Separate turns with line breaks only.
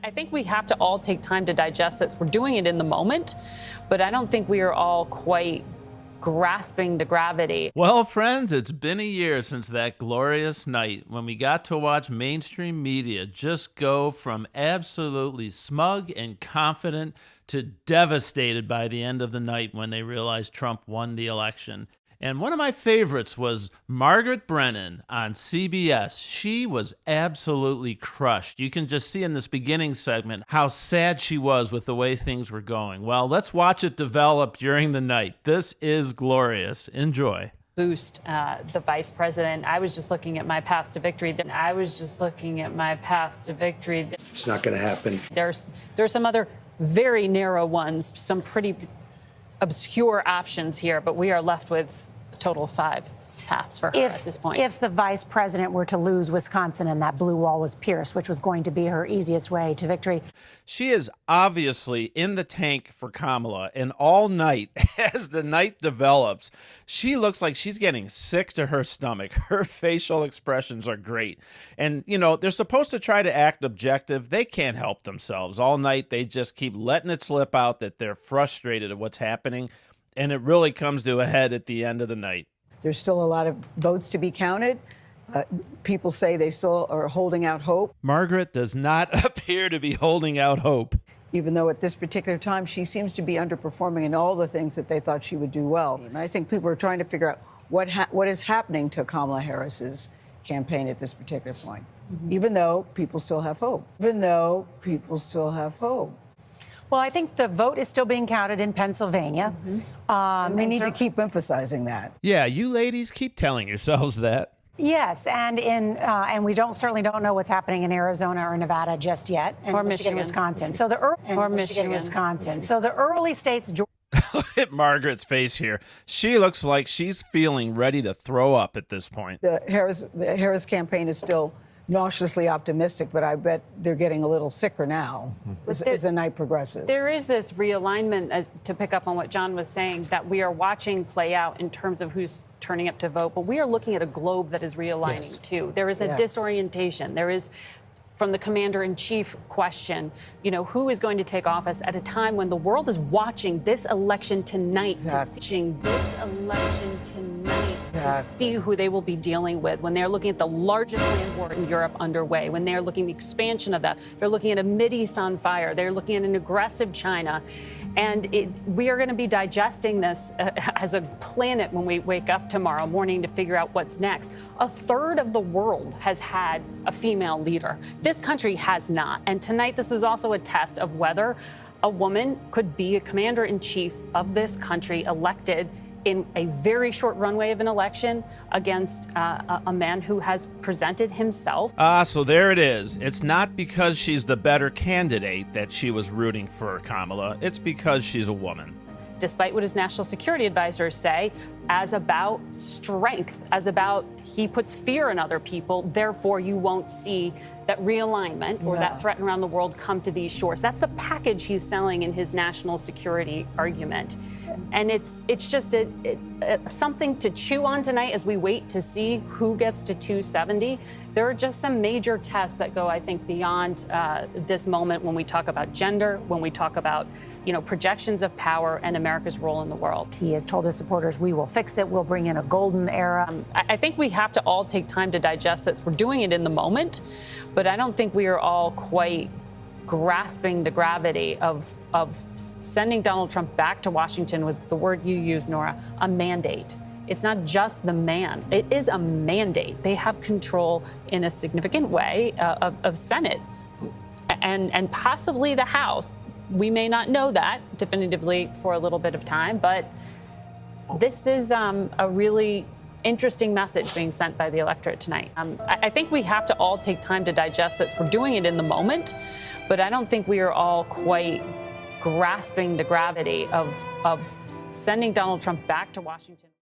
I think we have to all take time to digest this. We're doing it in the moment, but I don't think we are all quite grasping the gravity.
Well, friends, it's been a year since that glorious night when we got to watch mainstream media just go from absolutely smug and confident to devastated by the end of the night when they realized Trump won the election. And one of my favorites was Margaret Brennan on CBS. She was absolutely crushed. You can just see in this beginning segment how sad she was with the way things were going. Well, let's watch it develop during the night. This is glorious. Enjoy.
Boost the vice president. I was just looking at my path to victory. It's
not going to happen.
There's some other very narrow ones, some pretty obscure options here, but we are left with a total of 5 paths for her at this point.
If the vice president were to lose Wisconsin and that blue wall was pierced, which was going to be her easiest way to victory.
She is obviously in the tank for Kamala, and all night, as the night develops, she looks like she's getting sick to her stomach. Her facial expressions are great. And, you know, they're supposed to try to act objective. They can't help themselves. All night, they just keep letting it slip out that they're frustrated at what's happening, and it really comes to a head at the end of the night.
There's still a lot of votes to be counted. People say they still are holding out hope.
Margaret does not appear to be holding out hope.
Even though at this particular time, she seems to be underperforming in all the things that they thought she would do well. And I think people are trying to figure out what is happening to Kamala Harris's campaign at this particular point, even though people still have hope.
Well, I think the vote is still being counted in Pennsylvania.
We need to keep emphasizing that.
Yeah, you ladies keep telling yourselves that.
Yes, and we certainly don't know what's happening in Arizona or Nevada just yet, and
Or
Michigan, Wisconsin. So the early states.
Look at Margaret's face here. She looks like she's feeling ready to throw up at this point.
The Harris campaign is still nauseously optimistic, but I bet they're getting a little sicker now as the night progresses.
There is this realignment, to pick up on what John was saying, that we are watching play out in terms of who's turning up to vote, but we are looking at a globe that is realigning too. There is a disorientation. There is, from the commander-in-chief question, you know, who is going to take office at a time when the world to see who they will be dealing with, when they're looking at the largest land war in Europe underway, when they're looking at the expansion of that, they're looking at a Mideast on fire, they're looking at an aggressive China. And we are going to be digesting this as a planet when we wake up tomorrow morning to figure out what's next. A third of the world has had a female leader. This country has not. And tonight, this is also a test of whether a woman could be a commander-in-chief of this country, elected in a very short runway of an election against a man who has presented himself.
So there it is. It's not because she's the better candidate that she was rooting for Kamala. It's because she's a woman.
Despite what his national security advisors say, as about strength, as about he puts fear in other people, therefore you won't see that realignment or that threat around the world come to these shores. That's the package he's selling in his national security argument. And it's just something to chew on tonight as we wait to see who gets to 270. There are just some major tests that go, I think, beyond this moment when we talk about gender, when we talk about, you know, projections of power and America's role in the world.
He has told his supporters, we will fix it. We'll bring in a golden era.
I think we have to all take time to digest this. We're doing it in the moment, but I don't think we are all quite grasping the gravity of sending Donald Trump back to Washington with the word you used, Nora, a mandate. It's not just the man. It is a mandate. They have control in a significant way of Senate and possibly the House. We may not know that definitively for a little bit of time, but this is a really interesting message being sent by the electorate tonight. I think we have to all take time to digest this. We're doing it in the moment, but I don't think we are all quite grasping the gravity of sending Donald Trump back to Washington.